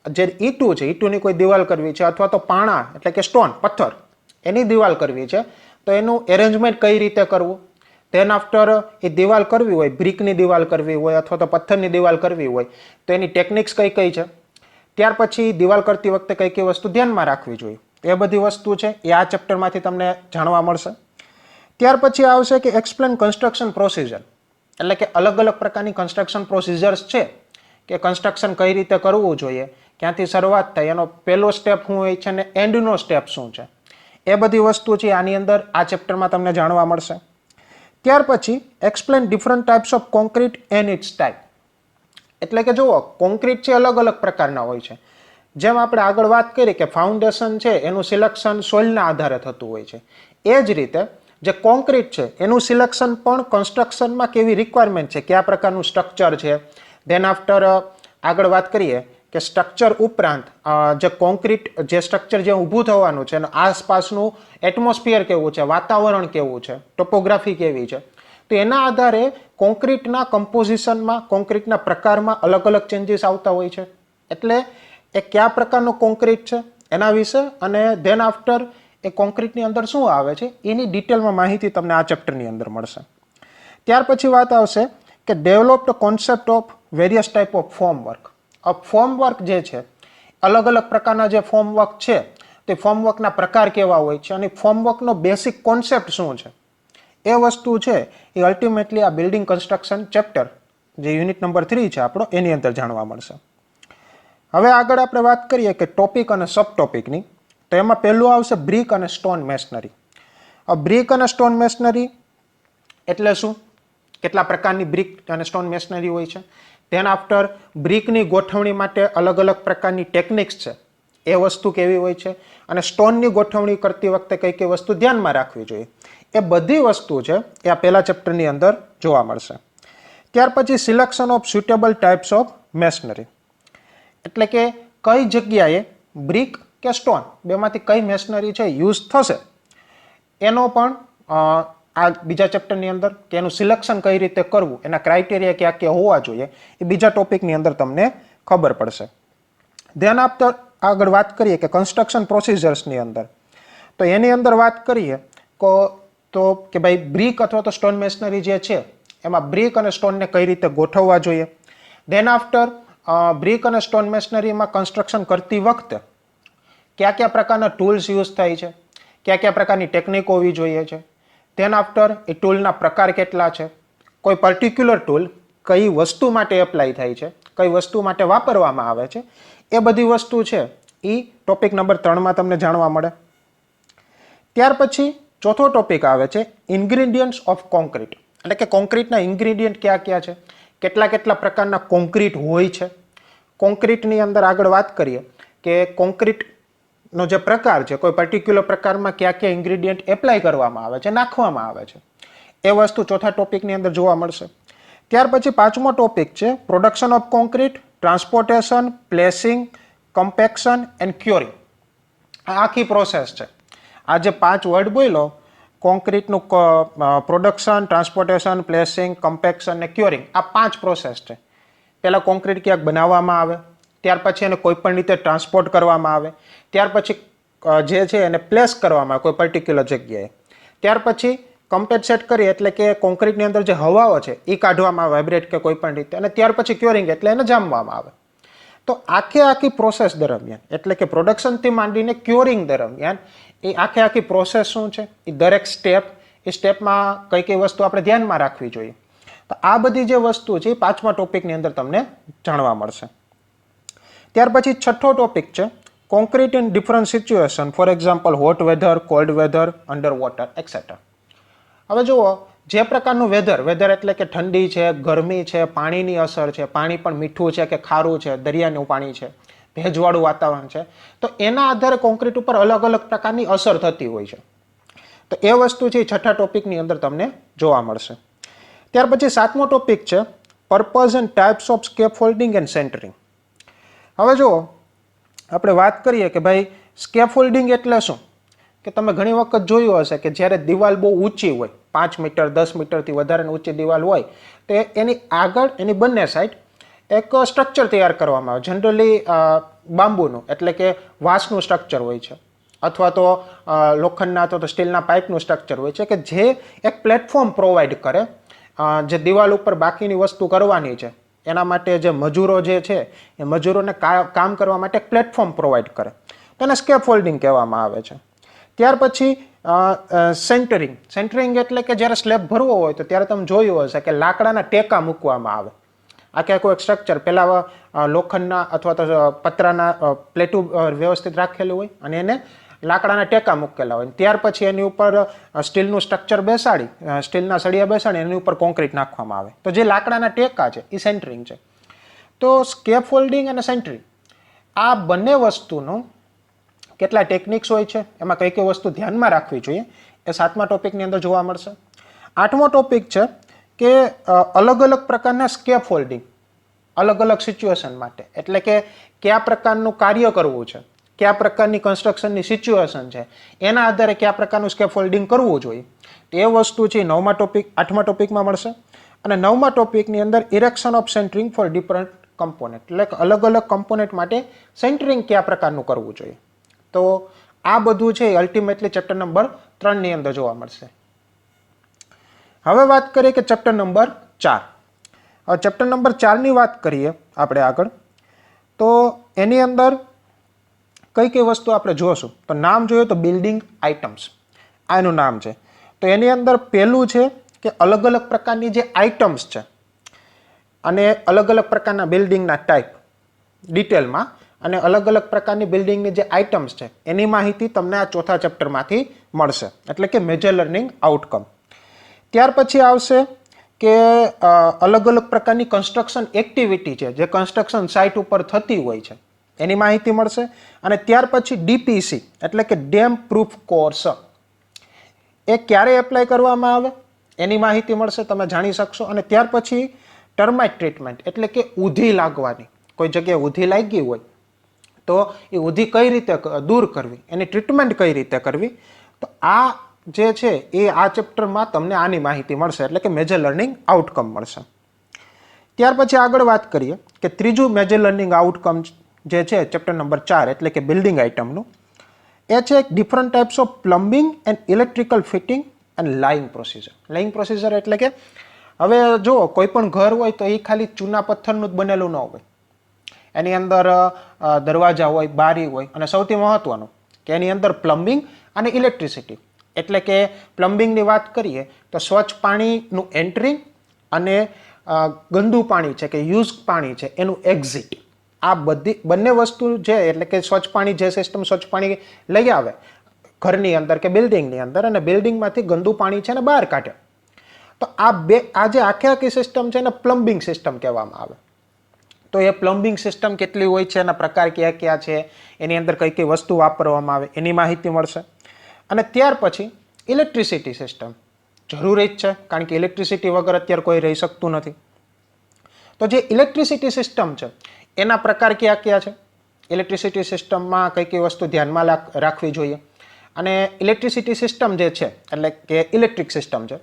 જે ઈંટું છે, ઈંટુની કોઈ દિવાલ કરવી છે, અથવા તો પાણા એટલે કે સ્ટોન, પથ્થર, એની દિવાલ કરવી છે, તો એનું એરેન્જમેન્ટ કઈ રીતે કરવું. ધેન આફ્ટર એ દિવાલ કરવી હોય, બ્રિકની દિવાલ કરવી હોય અથવા તો પથ્થરની દિવાલ કરવી હોય, તો એની ટેકનિક્સ કઈ કઈ છે. ત્યાર પછી દિવાલ કરતી વખતે કઈ વસ્તુ ધ્યાનમાં રાખવી જોઈએ, એ બધી વસ્તુ છે એ આ ચેપ્ટરમાંથી તમને જાણવા મળશે. ત્યાર પછી આવશે કે એક્સપ્લેન કન્સ્ટ્રક્શન પ્રોસિજર, એટલે કે અલગ અલગ પ્રકારની કન્સ્ટ્રક્શન પ્રોસિજર્સ છે કે કન્સ્ટ્રક્શન કઈ રીતે કરવું જોઈએ, ક્યાંથી શરૂઆત થાય, એનો પહેલો સ્ટેપ શું હોય છે અને એન્ડનો સ્ટેપ શું છે, એ બધી વસ્તુ છે આની અંદર આ ચેપ્ટરમાં તમને જાણવા મળશે. ત્યાર પછી explain different types of concrete and its type, એટલે કે જુઓ કોન્ક્રીટ છે અલગ અલગ પ્રકારના હોય છે, જેમ આપણે આગળ વાત કરી કે ફાઉન્ડેશન છે એનું સિલેક્શન સોઇલના આધારે થતું હોય છે, એ જ રીતે જે કોન્ક્રીટ છે એનું સિલેક્શન પણ કન્સ્ટ્રક્શનમાં કેવી રિક્વાયરમેન્ટ છે, કયા પ્રકારનું સ્ટ્રક્ચર છે. ધેન આફ્ટર આગળ વાત કરીએ કે સ્ટ્રક્ચર ઉપરાંત જે કોન્ક્રીટ જે સ્ટ્રક્ચર જે ઊભું થવાનું છે એનું આસપાસનું એટમોસ્ફિયર કેવું છે, વાતાવરણ કેવું છે, ટોપોગ્રાફી કેવી છે, તો એના આધારે કોન્ક્રીટના કમ્પોઝિશનમાં, કોન્ક્રીટના પ્રકારમાં અલગ અલગ ચેન્જીસ આવતા હોય છે. એટલે એ કયા પ્રકારનો કોન્ક્રીટ છે એના વિશે અને ધેન આફ્ટર એ કોન્ક્રીટની અંદર શું આવે છે એની ડિટેલમાં માહિતી તમને આ ચેપ્ટરની અંદર મળશે. ત્યાર પછી વાત આવશે કે develop the concept of various type of formwork. આ ફોર્મવર્ક જે છે, અલગ અલગ પ્રકારના જે ફોર્મવર્ક છે તે ફોર્મવર્કના પ્રકાર કેવા હોય છે અને ફોર્મવર્કનો બેસિક કોન્સેપ્ટ શું છે, એ વસ્તુ છે એ અલ્ટિમેટલી આ બિલ્ડિંગ કન્સ્ટ્રક્શન ચેપ્ટર જે યુનિટ નંબર 3 છે આપણો, એની અંદર જાણવા મળશે. હવે આગળ આપણે વાત કરીએ કે ટોપિક અને સબ ટોપિકની, તો એમાં પહેલું આવશે બ્રિક અને સ્ટોન મેસનરી. આ બ્રિક અને સ્ટોન મેસનરી એટલે શું, કેટલા પ્રકારની બ્રિક અને સ્ટોન મેસનરી હોય છે. ધેન આફ્ટર બ્રિકની ગોઠવણી માટે અલગ અલગ પ્રકારની ટેકનિક્સ છે, એ વસ્તુ કેવી હોય છે, અને સ્ટોનની ગોઠવણી કરતી વખતે કઈ કઈ વસ્તુ ધ્યાનમાં રાખવી જોઈએ, એ બધી વસ્તુ છે એ આ પહેલા ચેપ્ટરની અંદર જોવા મળશે. ત્યાર પછી selection of suitable types of masonry, એટલે કે કઈ જગ્યાએ બ્રિક કે સ્ટોન બેમાંથી કઈ મેસનરી છે યુઝ થશે, એનો પણ આ બીજા ચેપ્ટરની અંદર કે એનું સિલેક્શન કઈ રીતે કરવું, એના ક્રાઇટેરિયા ક્યાં ક્યાં હોવા જોઈએ, એ બીજા ટોપિકની અંદર તમને ખબર પડશે. ધેન આફ્ટર આગળ વાત કરીએ કે કન્સ્ટ્રક્શન પ્રોસિજર્સની અંદર, તો એની અંદર વાત કરીએ તો કે ભાઈ બ્રિક અથવા તો સ્ટોન મેસનરી જે છે એમાં બ્રિક અને સ્ટોનને કઈ રીતે ગોઠવવા જોઈએ. ધેન આફ્ટર બ્રિક અને સ્ટોન મેસનરીમાં કન્સ્ટ્રક્શન કરતી વખતે કયા કયા પ્રકારના ટૂલ્સ યુઝ થાય છે, કયા કયા પ્રકારની ટેકનિક હોવી જોઈએ છે. ધેન આફ્ટર એ ટૂલના પ્રકાર કેટલા છે, કોઈ પર્ટિક્યુલર ટૂલ કઈ વસ્તુ માટે એપ્લાય થાય છે, કઈ વસ્તુ માટે વાપરવામાં આવે છે, એ બધી વસ્તુ છે એ ટોપિક નંબર 3માં તમને જાણવા મળે. ત્યાર પછી ચોથો ટોપિક આવે છે ઇન્ગ્રીડિયન્ટ્સ ઓફ કોન્ક્રીટ, એટલે કે કોન્ક્રીટના ઇન્ગ્રીડિયન્ટ કયા કયા છે, કેટલા કેટલા પ્રકારના કોન્ક્રીટ હોય છે. કોન્ક્રીટની અંદર આગળ વાત કરીએ કે કોન્ક્રીટનો જે પ્રકાર છે, કોઈ પર્ટિક્યુલર પ્રકારમાં કયા કયા ઇન્ગ્રીડિયન્ટ એપ્લાય કરવામાં આવે છે, નાખવામાં આવે છે, એ વસ્તુ ચોથા ટોપિકની અંદર જોવા મળશે. ત્યાર પછી પાંચમો ટોપિક છે production of concrete, transportation, placing, compaction and curing. આ આખી પ્રોસેસ છે. આ જે 5 વર્ડ બોલ્યો, કોન્ક્રીટનું પ્રોડક્શન, ટ્રાન્સપોર્ટેશન, પ્લેસિંગ, કમ્પેક્શન અને ક્યોરિંગ, આ 5 પ્રોસેસ છે. પહેલાં કોન્ક્રીટ ક્યાંક બનાવવામાં આવે, ત્યાર પછી એને કોઈ પણ રીતે ટ્રાન્સપોર્ટ કરવામાં આવે, ત્યાર પછી જે છે એને પ્લેસ કરવામાં આવે કોઈ પર્ટિક્યુલર જગ્યાએ, ત્યાર પછી કમ્પેન્સેટ કરી એટલે કે કોન્ક્રીટની અંદર જે હવાઓ છે એ કાઢવામાં આવે વાઇબ્રેટ કે કોઈ પણ રીતે, અને ત્યાર પછી ક્યોરિંગ એટલે એને જામવામાં આવે. તો આખી પ્રોસેસ દરમિયાન એટલે કે પ્રોડક્શનથી માંડીને ક્યોરિંગ દરમિયાન એ આખી પ્રોસેસ શું છે, એ દરેક સ્ટેપ, એ સ્ટેપમાં કઈ કઈ વસ્તુ આપણે ધ્યાનમાં રાખવી જોઈએ. તો આ બધી જે વસ્તુ છે એ 5મા ટોપિકની અંદર તમને જાણવા મળશે. ત્યાર પછી છઠ્ઠો ટોપિક છે concrete in different situation, for example hot weather, cold weather, under water etcetera. હવે જુઓ, જે પ્રકારનું વેધર એટલે કે ઠંડી છે, ગરમી છે, પાણીની અસર છે, પાણી પણ મીઠું છે કે ખારું છે, દરિયાનું પાણી છે, ભેજવાળું વાતાવરણ છે, તો એના આધારે કોન્ક્રીટ ઉપર અલગ અલગ પ્રકારની અસર થતી હોય છે. તો એ વસ્તુ છે છઠ્ઠા ટોપિકની અંદર તમને જોવા મળશે. ત્યાર પછી 7મો ટોપિક છે purpose and types of scaffolding and centring. હવે જુઓ, આપણે વાત કરીએ કે ભાઈ સ્કેફોલ્ડિંગ એટલે શું, કે તમે ઘણી વખત જોયું હશે કે જ્યારે દિવાલ બહુ ઊંચી હોય, 5 મીટર 10 મીટરથી વધારે ઊંચી દિવાલ હોય, તો એની આગળ એની બંને સાઈડ એક સ્ટ્રક્ચર તૈયાર કરવામાં આવે, જનરલી બાંબુનું એટલે કે વાંસનું સ્ટ્રક્ચર હોય છે, અથવા તો લોખંડના અથવા તો સ્ટીલના પાઇપનું સ્ટ્રક્ચર હોય છે, કે જે એક પ્લેટફોર્મ પ્રોવાઈડ કરે, જે દિવાલ ઉપર બાકીની વસ્તુ કરવાની છે એના માટે જે મજૂરો જે છે એ મજૂરોને કામ કરવા માટે એક પ્લેટફોર્મ પ્રોવાઈડ કરે, તો એને સ્કેફોલ્ડિંગ કહેવામાં આવે છે. ત્યાર પછી સેન્ટરિંગ એટલે કે જ્યારે સ્લેબ ભરવો હોય તો ત્યારે તમે જોયું હશે કે લાકડાના ટેકા મૂકવામાં આવે. આખે આખું એક સ્ટ્રક્ચર પહેલાં લોખંડના અથવા તો પતરાના પ્લેટું વ્યવસ્થિત રાખેલું હોય અને એને લાકડાના ટેકા મૂકેલા હોય, ત્યાર પછી એની ઉપર સ્ટીલનું સ્ટ્રક્ચર બેસાડી, સ્ટીલના સળિયા બેસાડી એની ઉપર કોન્ક્રીટ નાખવામાં આવે. તો જે લાકડાના ટેકા છે એ સેન્ટરિંગ છે. તો સ્કેફોલ્ડિંગ અને સેન્ટરિંગ આ બંને વસ્તુનું કેટલા ટેકનિક્સ હોય છે, એમાં કઈ કઈ વસ્તુ ધ્યાનમાં રાખવી જોઈએ, એ 7મા ટોપિકની અંદર જોવા મળશે. 8મો ટોપિક છે કે અલગ અલગ પ્રકારના સ્કેફોલ્ડિંગ અલગ અલગ સિચ્યુએશન માટે, એટલે કે કયા પ્રકારનું કાર્ય કરવું છે, કયા પ્રકારની કન્સ્ટ્રક્શનની સિચ્યુએશન છે, એના આધારે કયા પ્રકારનું સ્કેફોલ્ડિંગ કરવું જોઈએ. એ વસ્તુ છે 9મા ટોપિક 8મા ટોપિકમાં મળશે. અને 9મા ટોપિકની અંદર erection of centering for different component, એટલે કે અલગ અલગ કમ્પોનેન્ટ માટે સેન્ટરિંગ કયા પ્રકારનું કરવું જોઈએ. તો આ બધું છે અલ્ટિમેટલી ચેપ્ટર નંબર 3ની અંદર જોવા મળશે. હવે વાત કરીએ કે ચેપ્ટર નંબર 4. હવે ચેપ્ટર નંબર 4ની વાત કરીએ આપણે આગળ, તો એની અંદર કઈ કઈ વસ્તુ આપણે જોશું. તો નામ જોઈએ તો બિલ્ડિંગ આઇટમ્સ, આ એનું નામ છે. તો એની અંદર પહેલું છે કે અલગ અલગ પ્રકારની જે આઇટમ્સ છે અને અલગ અલગ પ્રકારના બિલ્ડિંગના ટાઈપ ડિટેલમાં, અને અલગ અલગ પ્રકારની બિલ્ડિંગની જે આઇટમ્સ છે એની માહિતી તમને આ ચોથા ચેપ્ટરમાંથી મળશે, એટલે કે મેજર લર્નિંગ આઉટકમ. ત્યાર પછી આવશે કે અલગ અલગ પ્રકારની કન્સ્ટ્રક્શન એક્ટિવિટી છે જે કન્સ્ટ્રક્શન સાઇટ ઉપર થતી હોય છે એની માહિતી મળશે. અને ત્યાર પછી ડીપીસી એટલે કે ડેમ પ્રૂફ કોર્સ, એ ક્યારે એપ્લાય કરવામાં આવે એની માહિતી મળશે, તમે જાણી શકશો. અને ત્યાર પછી ટર્માઇટ ટ્રીટમેન્ટ એટલે કે ઉધી લાગવાની, કોઈ જગ્યાએ ઉધી લાગી હોય તો એ ઉધી કઈ રીતે દૂર કરવી, એની ટ્રીટમેન્ટ કઈ રીતે કરવી. તો આ જે છે એ આ ચેપ્ટરમાં તમને આની માહિતી મળશે, એટલે કે મેજર લર્નિંગ આઉટકમ મળશે. ત્યાર પછી આગળ વાત કરીએ કે ત્રીજું મેજર લર્નિંગ આઉટકમ જે છે ચેપ્ટર નંબર 4 એટલે કે બિલ્ડિંગ આઇટમનું, એ છે different types of plumbing and electrical fitting and lying procedure. Lying procedure એટલે કે હવે જો કોઈ પણ ઘર હોય તો એ ખાલી ચૂના પથ્થરનું જ બનેલું ન હોય, એની અંદર દરવાજા હોય, બારી હોય, અને સૌથી મહત્વનું કે એની અંદર પ્લમ્બિંગ અને ઇલેક્ટ્રિસિટી. એટલે કે પ્લમ્બિંગની વાત કરીએ તો સ્વચ્છ પાણીનું એન્ટ્રી અને ગંદુ પાણી છે કે યુઝ પાણી છે એનું એક્ઝિટ, આ બંને વસ્તુ છે. એટલે કે સ્વચ્છ પાણી જે સિસ્ટમ સ્વચ્છ પાણી લઈ આવે ઘરની અંદર કે બિલ્ડિંગની અંદર, અને બિલ્ડિંગમાંથી ગંદુ પાણી છે ને બહાર કાઢે, તો આ જે આખી સિસ્ટમ છે એને પ્લમ્બિંગ સિસ્ટમ કહેવામાં આવે. તો એ પ્લમ્બિંગ સિસ્ટમ કેટલી હોય છે, એના પ્રકાર કયા કયા છે, એની અંદર કઈ કઈ વસ્તુ વાપરવામાં આવે એની માહિતી મળશે. અને ત્યાર પછી ઇલેક્ટ્રિસિટી સિસ્ટમ જરૂરી જ છે, કારણ કે ઇલેક્ટ્રિસિટી વગર અત્યારે કોઈ રહી શકતું નથી. તો જે ઇલેક્ટ્રિસિટી સિસ્ટમ છે એના પ્રકાર કયા કયા છે, ઇલેક્ટ્રિસિટી સિસ્ટમમાં કઈ કઈ વસ્તુ ધ્યાનમાં રાખવી જોઈએ, અને ઇલેક્ટ્રિસિટી સિસ્ટમ જે છે એટલે કે ઇલેક્ટ્રિક સિસ્ટમ છે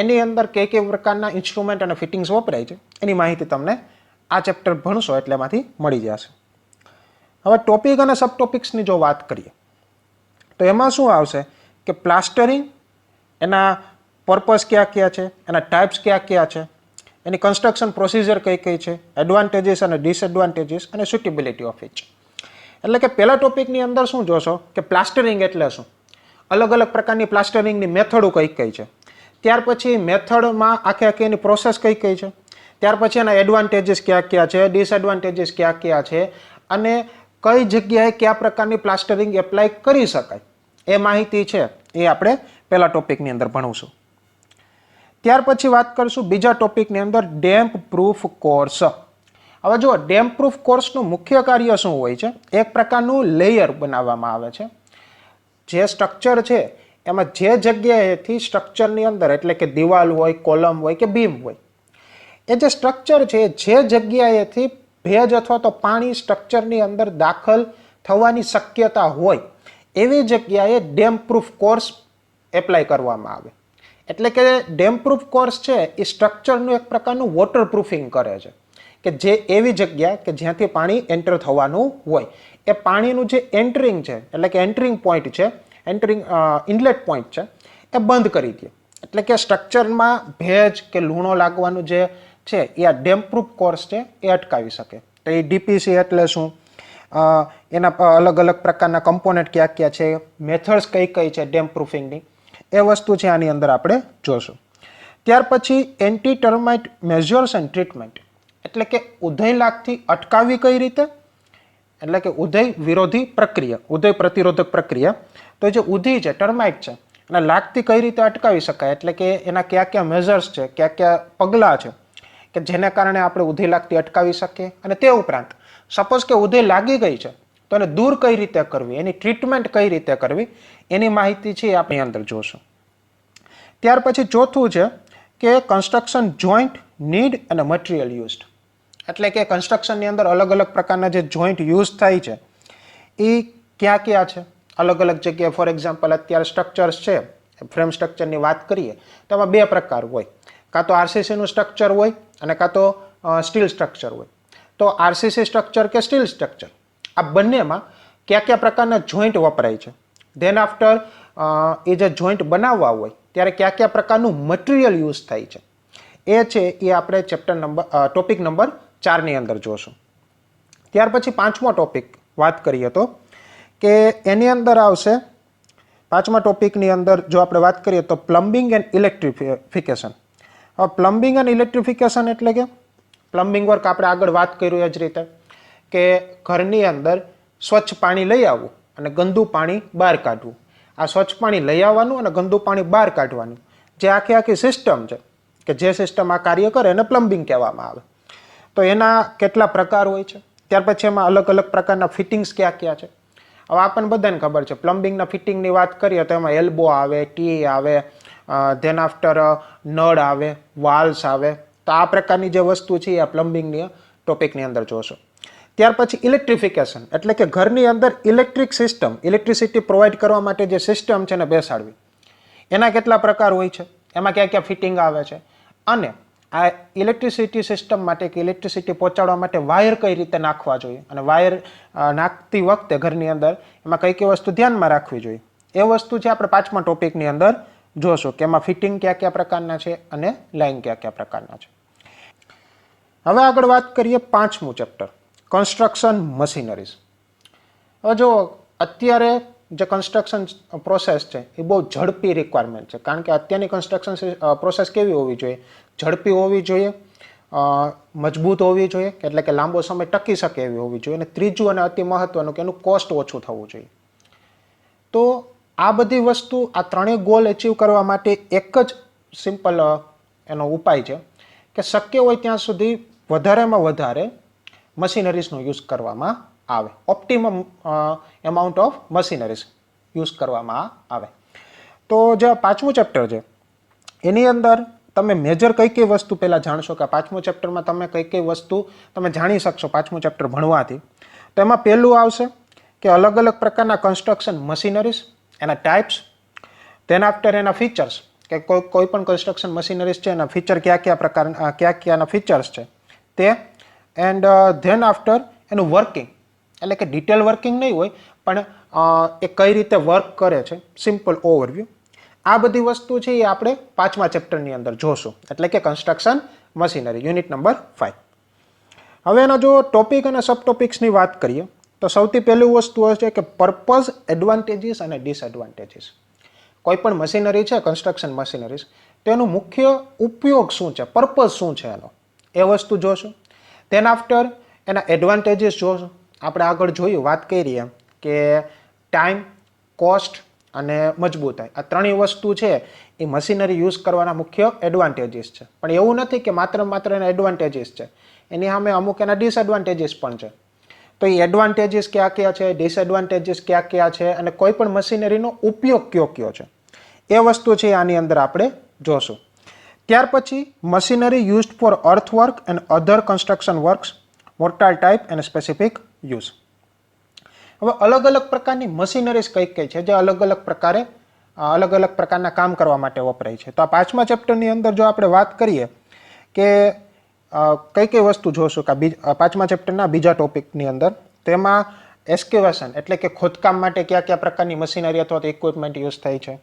એની અંદર કઈ કઈ પ્રકારના ઇન્સ્ટ્રુમેન્ટ અને ફિટિંગ્સ વપરાય છે એની માહિતી તમને આ ચેપ્ટર ભણશો એટલે એમાંથી મળી જશે. હવે ટોપિક અને સબ ટોપિક્સની જો વાત કરીએ તો એમાં શું આવશે કે પ્લાસ્ટરિંગ, એના પર્પસ કયા કયા છે, એના ટાઈપ્સ કયા કયા છે, એની કન્સ્ટ્રક્શન પ્રોસિજર કઈ કઈ છે, એડવાન્ટેજીસ અને ડિસએડવાન્ટેજીસ અને સુટેબિલિટી ઓફ ઇચ. એટલે કે પહેલા ટોપિકની અંદર શું જોશો કે પ્લાસ્ટરિંગ એટલે શું, અલગ અલગ પ્રકારની પ્લાસ્ટરિંગની મેથડો કઈ કઈ છે, ત્યાર પછી મેથડમાં આખી એની પ્રોસેસ કઈ કઈ છે, ત્યાર પછી એના એડવાન્ટેજીસ કયા કયા છે, ડિસએડવાન્ટેજીસ કયા કયા છે, અને કઈ જગ્યાએ કયા પ્રકારની પ્લાસ્ટરિંગ એપ્લાય કરી શકાય એ માહિતી છે એ આપણે પહેલા ટોપિકની અંદર ભણવું. ત્યાર પછી વાત કરીશું બીજા ટોપિકની અંદર ડેમ્પ પ્રૂફ કોર્સ. હવે જો ડેમ્પ પ્રૂફ કોર્સનું મુખ્ય કાર્ય શું હોય છે, એક પ્રકારનું લેયર બનાવવામાં આવે છે. જે સ્ટ્રક્ચર છે એમાં જે જગ્યાએથી સ્ટ્રક્ચરની અંદર એટલે કે દિવાલ હોય, કોલમ હોય કે બીમ હોય, એ જે સ્ટ્રક્ચર છે જે જગ્યાએથી ભેજ અથવા તો પાણી સ્ટ્રક્ચરની અંદર દાખલ થવાની શક્યતા હોય એવી જગ્યાએ ડેમ્પ પ્રૂફ કોર્સ એપ્લાય કરવામાં આવે. એટલે કે ડેમ્પ પ્રૂફ કોર્સ છે એ સ્ટ્રક્ચરનું એક પ્રકારનું વોટર પ્રૂફિંગ કરે છે કે જે એવી જગ્યા કે જ્યાંથી પાણી એન્ટર થવાનું હોય એ પાણીનું જે એન્ટરિંગ છે એટલે કે એન્ટરિંગ પોઈન્ટ છે, ઇનલેટ પોઈન્ટ છે એ બંધ કરી દે. એટલે કે સ્ટ્રક્ચરમાં ભેજ કે લૂણો લાગવાનું જે છે એ આ ડેમ્પ પ્રૂફ કોર્સ છે એ અટકાવી શકે. તો એ ડીપીસી એટલે શું, એના અલગ અલગ પ્રકારના કમ્પોનેન્ટ કયા કયા છે, મેથડ્સ કઈ કઈ છે ડેમ્પ પ્રૂફિંગની, એ વસ્તુ છે આની અંદર આપણે જોશું. ત્યાર પછી anti termite measures and treatment એટલે કે ઉધઈ લાગથી અટકાવવી કઈ રીતે, એટલે કે ઉધઈ વિરોધી પ્રક્રિયા, ઉધઈ પ્રતિરોધક પ્રક્રિયા. તો જે ઉધી છે, ટર્માઇટ છે, અને લાગથી કઈ રીતે અટકાવી શકાય, એટલે કે એના કયા કયા મેઝર્સ છે, કયા કયા પગલાં છે કે જેને કારણે આપણે ઉધી લાગથી અટકાવી શકીએ. અને તે ઉપરાંત સપોઝ કે ઉધઈ લાગી ગઈ છે તો એને દૂર કઈ રીતે કરવી, એની ટ્રીટમેન્ટ કઈ રીતે કરવી, એની માહિતી છે એ આપણે અંદર જોશું. ત્યાર પછી ચોથું છે કે કન્સ્ટ્રક્શન જોઈન્ટ નીડ અને મટીરિયલ યુઝડ, એટલે કે કન્સ્ટ્રક્શનની અંદર અલગ અલગ પ્રકારના જે જોઈન્ટ યુઝ થાય છે એ ક્યાં ક્યાં છે, અલગ અલગ જગ્યાએ. ફોર એક્ઝામ્પલ અત્યારે સ્ટ્રક્ચર્સ છે, ફ્રેમ સ્ટ્રક્ચરની વાત કરીએ તો એમાં બે પ્રકાર હોય, કાં તો આરસીસીનું સ્ટ્રક્ચર હોય અને કાં તો સ્ટીલ સ્ટ્રક્ચર હોય. તો આરસીસી સ્ટ્રક્ચર કે સ્ટીલ સ્ટ્રક્ચર આ બંનેમાં કયા કયા પ્રકારના જોઈન્ટ વપરાય છે, ધેન આફ્ટર એ જે જોઈન્ટ બનાવવા હોય ત્યારે કયા કયા પ્રકારનું મટીરિયલ યુઝ થાય છે, એ છે એ આપણે ટોપિક નંબર 4ની અંદર જોશું. ત્યાર પછી પાંચમો ટોપિક વાત કરીએ તો કે એની અંદર આવશે, પાંચમા ટોપિકની અંદર જો આપણે વાત કરીએ તો પ્લમ્બિંગ એન્ડ ઇલેક્ટ્રિફિકેશન. હવે પ્લમ્બિંગ એન્ડ ઇલેક્ટ્રિફિકેશન એટલે કે પ્લમ્બિંગ વર્ક આપણે આગળ વાત કર્યું એ જ રીતે કે ઘરની અંદર સ્વચ્છ પાણી લઈ આવવું અને ગંદુ પાણી બહાર કાઢવું. આ સ્વચ્છ પાણી લઈ આવવાનું અને ગંદુ પાણી બહાર કાઢવાનું જે આખી સિસ્ટમ છે કે જે સિસ્ટમ આ કાર્ય કરે એને પ્લમ્બિંગ કહેવામાં આવે. તો એના કેટલા પ્રકાર હોય છે, ત્યાર પછી એમાં અલગ અલગ પ્રકારના ફિટિંગ્સ ક્યાં ક્યાં છે. હવે આપણને બધાને ખબર છે પ્લમ્બિંગના ફિટિંગની વાત કરીએ તો એમાં એલ્બો આવે, ટી આવે, ધેન આફ્ટર નળ આવે, વાલ્સ આવે. તો આ પ્રકારની જે વસ્તુ છે એ આ પ્લમ્બિંગની ટોપિકની અંદર જોશો. ત્યાર પછી ઇલેક્ટ્રિફિકેશન એટલે કે ઘરની અંદર ઇલેક્ટ્રિક સિસ્ટમ, ઇલેક્ટ્રિસિટી પ્રોવાઈડ કરવા માટે જે સિસ્ટમ છે એને બેસાડવી. એના કેટલા પ્રકાર હોય છે, એમાં ક્યાં ક્યાં ફિટિંગ આવે છે, અને આ ઇલેક્ટ્રિસિટી સિસ્ટમ માટે કે ઇલેક્ટ્રિસિટી પહોંચાડવા માટે વાયર કઈ રીતે નાખવા જોઈએ અને વાયર નાખતી વખતે ઘરની અંદર એમાં કઈ કઈ વસ્તુ ધ્યાનમાં રાખવી જોઈએ, એ વસ્તુ છે આપણે પાંચમા ટોપિકની અંદર જોશું કે એમાં ફિટિંગ કયા કયા પ્રકારના છે અને લાઇન કયા કયા પ્રકારના છે. હવે આગળ વાત કરીએ પાંચમું ચેપ્ટર, કન્સ્ટ્રક્શન મશીનરીઝ. હવે જો અત્યારે જે કન્સ્ટ્રક્શન પ્રોસેસ છે એ બહુ ઝડપી રિક્વાયરમેન્ટ છે, કારણ કે અત્યારની કન્સ્ટ્રક્શન પ્રોસેસ કેવી હોવી જોઈએ, ઝડપી હોવી જોઈએ, મજબૂત હોવી જોઈએ, એટલે કે લાંબો સમય ટકી શકે એવી હોવી જોઈએ, અને ત્રીજું અને અતિ મહત્વનું કે એનું કોસ્ટ ઓછું થવું જોઈએ. તો આ બધી વસ્તુ, આ ત્રણેય ગોલ એચીવ કરવા માટે એક જ સિમ્પલ એનો ઉપાય છે કે શક્ય હોય ત્યાં સુધી વધારેમાં વધારે મશીનરીઝનો યુઝ કરવામાં આવે, optimum amount of machineries use કરવામાં આવે. તો જે પાંચમું ચેપ્ટર છે એની અંદર તમે મેજર કઈ કઈ વસ્તુ પહેલાં જાણશો કે પાંચમું ચેપ્ટરમાં તમે કઈ કઈ વસ્તુ તમે જાણી શકશો પાંચમું ચેપ્ટર ભણવાથી. તો એમાં પહેલું આવશે કે અલગ અલગ પ્રકારના કન્સ્ટ્રક્શન મશીનરીઝ, એના ટાઈપ્સ, ધેન આફ્ટર એના ફીચર્સ કે કોઈ પણ કન્સ્ટ્રક્શન મશીનરીઝ છે એના ફીચર કયા કયાના ફીચર્સ છે તે, એન્ડ ધેન આફ્ટર એનું વર્કિંગ, એટલે કે ડિટેલ વર્કિંગ નહીં હોય પણ એ કઈ રીતે વર્ક કરે છે, સિમ્પલ ઓવરવ્યૂ. આ બધી વસ્તુ છે એ આપણે પાંચમા ચેપ્ટરની અંદર જોશું, એટલે કે કન્સ્ટ્રક્શન મશીનરી યુનિટ નંબર 5. હવે એના જો ટોપિક અને સબ ટોપિક્સની વાત કરીએ તો સૌથી પહેલું વસ્તુ છે કે પર્પઝ, એડવાન્ટેજીસ અને ડિસએડવાન્ટેજીસ. કોઈ પણ મશીનરી છે કન્સ્ટ્રક્શન મશીનરીઝ, તો એનું મુખ્ય ઉપયોગ શું છે, પર્પઝ શું છે એનો, એ વસ્તુ જોશું. ધેન આફ્ટર એના એડવાન્ટેજીસ જોશું. આપણે આગળ જોયું, વાત કરી એમ કે ટાઈમ, કોસ્ટ અને મજબૂતાઈ, આ ત્રણેય વસ્તુ છે એ મશીનરી યુઝ કરવાના મુખ્ય એડવાન્ટેજીસ છે. પણ એવું નથી કે માત્ર એના એડવાન્ટેજીસ છે, એની સામે અમુક એના ડિસએડવાન્ટેજીસ પણ છે. તો એ એડવાન્ટેજીસ ક્યાં ક્યાં છે, ડિસએડવાન્ટેજીસ ક્યાં ક્યાં છે, અને કોઈ પણ મશીનરીનો ઉપયોગ કયો છે, એ વસ્તુ છે આની અંદર આપણે જોશું. ત્યાર પછી machinery used for earthwork and other construction works, mortar type and specific use. હવે અલગ અલગ પ્રકારની મશીનરીઝ કઈ છે જે અલગ અલગ પ્રકારના કામ કરવા માટે વપરાય છે. તો આ પાંચમા ચેપ્ટરની અંદર જો આપણે વાત કરીએ કે કઈ વસ્તુ જોશું કે પાંચમા ચેપ્ટરના બીજા ટોપિકની અંદર, તેમાં એસ્કેવેશન એટલે કે ખોદકામ માટે કયા કયા પ્રકારની મશીનરી અથવા તો ઇક્વિપમેન્ટ યુઝ થાય છે.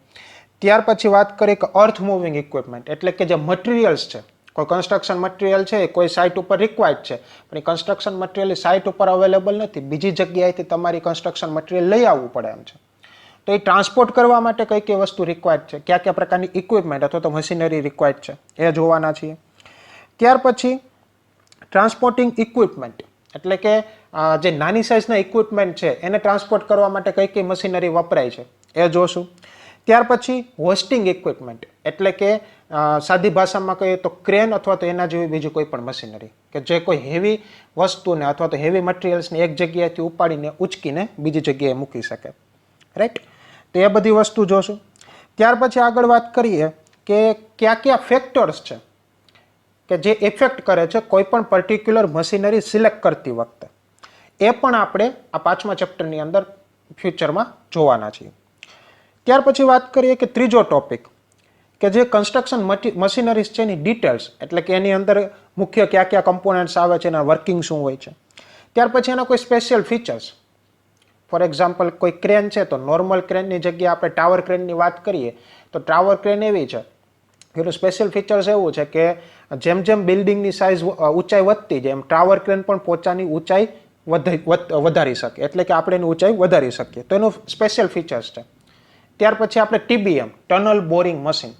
ત્યાર પછી વાત કરીએ કે અર્થ મૂવિંગ ઇક્વિપમેન્ટ એટલે કે જે મટીરિયલ્સ છે, કોઈ કન્સ્ટ્રક્શન મટીરિયલ છે એ કોઈ સાઇટ ઉપર રિક્વાયર્ડ છે પણ એ કન્સ્ટ્રક્શન મટીરિયલ સાઇટ ઉપર અવેલેબલ નથી, બીજી જગ્યાએથી તમારી કન્સ્ટ્રક્શન મટીરિયલ લઈ આવવું પડે એમ છે. તો એ ટ્રાન્સપોર્ટ કરવા માટે કઈ વસ્તુ રિક્વાયર્ડ છે, કયા પ્રકારની ઇક્વિપમેન્ટ અથવા તો મશીનરી રિક્વાયર્ડ છે એ જોવાના છીએ. ત્યાર પછી ટ્રાન્સપોર્ટિંગ ઇક્વિપમેન્ટ એટલે કે જે નાની સાઇઝના ઇક્વિપમેન્ટ છે એને ટ્રાન્સપોર્ટ કરવા માટે કઈ મશીનરી વપરાય છે એ જોશું. ત્યાર પછી હોસ્ટિંગ ઇક્વિપમેન્ટ એટલે કે સાદી ભાષામાં કહીએ તો ક્રેન અથવા તો એના જેવી બીજી કોઈ પણ મશીનરી કે જે કોઈ હેવી વસ્તુને અથવા તો હેવી મટીરિયલ્સને એક જગ્યાએથી ઉપાડીને ઉચકીને બીજી જગ્યાએ મૂકી શકે, રાઈટ. તો એ બધી વસ્તુ જોશું. ત્યાર પછી આગળ વાત કરીએ કે કયા કયા ફેક્ટર્સ છે કે જે ઇફેક્ટ કરે છે કોઈ પણ પર્ટિક્યુલર મશીનરી સિલેક્ટ કરતી વખતે, એ પણ આપણે આ 5મા ચેપ્ટરની અંદર ફ્યુચરમાં જોવાના છીએ. ત્યાર પછી વાત કરીએ કે ત્રીજો ટોપિક કે જે કન્સ્ટ્રક્શન મશીનરીઝ છે એની ડિટેલ્સ એટલે કે એની અંદર મુખ્ય કયા કયા કમ્પોનન્ટ્સ આવે છે, એના વર્કિંગ શું હોય છે. ત્યાર પછી એના કોઈ સ્પેશિયલ ફીચર્સ, ફોર એક્ઝામ્પલ કોઈ ક્રેન છે તો નોર્મલ ક્રેનની જગ્યાએ આપણે ટાવર ક્રેનની વાત કરીએ તો ટાવર ક્રેન એવી છે એનું સ્પેશિયલ ફીચર્સ એવું છે કે જેમ જેમ બિલ્ડિંગની સાઇઝ ઊંચાઈ વધતી જાય એમ ટાવર ક્રેન પણ પોતાની ઊંચાઈ વધારી શકે, એટલે કે આપણે એની ઊંચાઈ વધારી શકીએ, તો એનું સ્પેશિયલ ફીચર્સ છે. ત્યાર પછી આપણે TBM ટનલ બોરિંગ મશીન,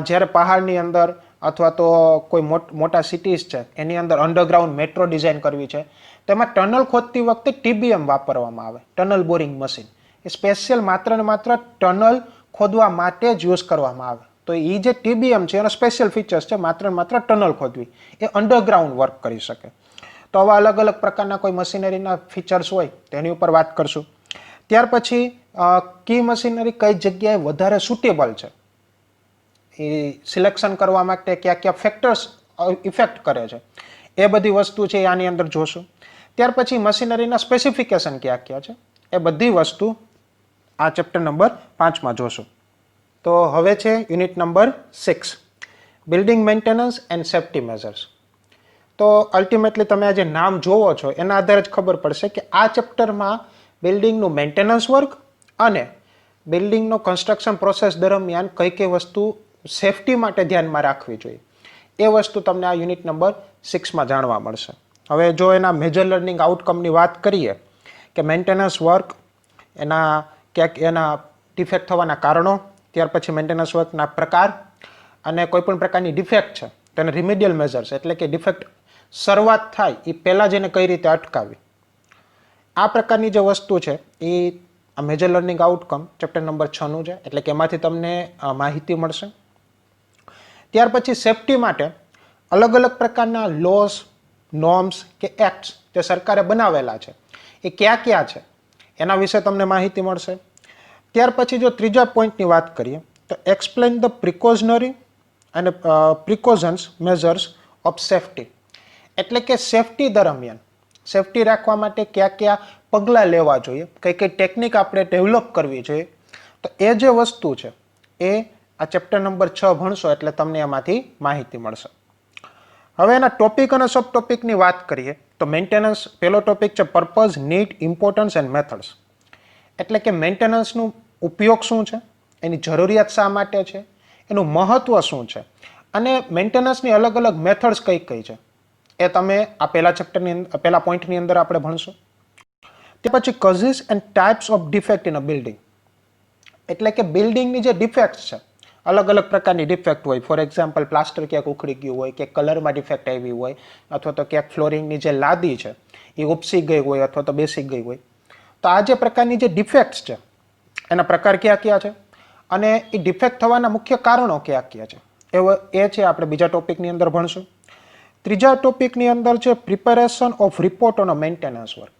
જ્યારે પહાડની અંદર અથવા તો કોઈ મોટા સિટીઝ છે એની અંદર અંડરગ્રાઉન્ડ મેટ્રો ડિઝાઇન કરવી છે તો એમાં ટનલ ખોદતી વખતે TBM વાપરવામાં આવે, ટનલ બોરિંગ મશીન. એ સ્પેશિયલ માત્ર ને માત્ર ટનલ ખોદવા માટે જ યુઝ કરવામાં આવે. તો એ જે TBM છે એનો સ્પેશિયલ ફીચર્સ છે માત્ર ને માત્ર ટનલ ખોદવી, એ અંડરગ્રાઉન્ડ વર્ક કરી શકે. તો આવા અલગ અલગ પ્રકારના કોઈ મશીનરીના ફીચર્સ હોય તેની ઉપર વાત કરશું. ત્યાર પછી કી મશીનરી કઈ જગ્યાએ વધારે સુટેબલ છે એ સિલેક્શન કરવા માટે કયા કયા ફેક્ટર્સ ઇફેક્ટ કરે છે એ બધી વસ્તુ છે આની અંદર જોશું. ત્યાર પછી મશીનરીના સ્પેસિફિકેશન કયા કયા છે એ બધી વસ્તુ આ ચેપ્ટર નંબર 5માં જોશું. તો હવે છે unit number 6 building maintenance and safety measures. તો અલ્ટિમેટલી તમે આ જે નામ જોવો છો એના આધારે જ ખબર પડશે કે આ ચેપ્ટરમાં બિલ્ડિંગનું મેન્ટેનન્સ વર્ક અને બિલ્ડિંગનો કન્સ્ટ્રક્શન પ્રોસેસ દરમિયાન કઈ કઈ વસ્તુ સેફટી માટે ધ્યાનમાં રાખવી જોઈએ એ વસ્તુ તમને આ યુનિટ નંબર 6માં જાણવા મળશે. હવે જો એના મેજર લર્નિંગ આઉટકમની વાત કરીએ કે મેન્ટેનન્સ વર્ક, એના ક્યાંક એના ડિફેક્ટ થવાના કારણો, ત્યાર પછી મેન્ટેનન્સ વર્કના પ્રકાર અને કોઈ પણ પ્રકારની ડિફેક્ટ છે તેને રિમેડિયલ મેઝર્સ એટલે કે ડિફેક્ટ શરૂઆત થાય એ પહેલાં જ એને કઈ રીતે અટકાવી, આ પ્રકારની જે વસ્તુ છે એ આ major learning outcome chapter number 6નું છે, એટલે કે એમાંથી તમને માહિતી મળશે. ત્યાર પછી સેફટી માટે અલગ અલગ પ્રકારના લોઝ, નોર્મ્સ કે એક્ટ્સ જે સરકારે બનાવેલા છે એ કયા કયા છે એના વિશે તમને માહિતી મળશે. ત્યાર પછી જો ત્રીજા પોઈન્ટની વાત કરીએ તો એક્સપ્લેન ધ પ્રિકોશનરી અને પ્રિકોશન્સ મેઝર્સ ઓફ સેફટી, એટલે કે સેફટી દરમિયાન સેફટી રાખવા માટે કયા કયા પગલાં લેવા જોઈએ, કઈ કઈ ટેકનિક આપણે ડેવલપ કરવી જોઈએ. તો એ જે વસ્તુ છે એ આ ચેપ્ટર નંબર 6 ભણશો એટલે તમને એમાંથી માહિતી મળશે. હવે એના ટોપિક અને સબ ટોપિકની વાત કરીએ તો મેન્ટેનન્સ પહેલો ટોપિક છે purpose, need, importance and methods, એટલે કે મેન્ટેનન્સનું ઉપયોગ શું છે, એની જરૂરિયાત શા માટે છે, એનું મહત્વ શું છે અને મેન્ટેનન્સની અલગ અલગ મેથડ્સ કઈ કઈ છે એ તમે આ પહેલા ચેપ્ટરની પહેલા પોઈન્ટની અંદર આપણે ભણશું. તે પછી causes and types of defect in a building, એટલે કે બિલ્ડિંગની જે ડિફેક્ટ છે અલગ અલગ પ્રકારની ડિફેક્ટ હોય, ફોર એક્ઝામ્પલ પ્લાસ્ટર ક્યાંક ઉખડી ગયું હોય કે કલરમાં ડિફેક્ટ આવી હોય અથવા તો ક્યાંક ફ્લોરિંગની જે લાદી છે એ ઉપસી ગઈ હોય અથવા તો બેસી ગઈ હોય. તો આ જે પ્રકારની જે ડિફેક્ટ્સ છે એના પ્રકાર કયા કયા છે અને એ ડિફેક્ટ થવાના મુખ્ય કારણો કયા કયા છે એ છે આપણે બીજા ટોપિકની અંદર ભણશું. ત્રીજા ટોપિકની અંદર છે preparation of report on a maintenance work.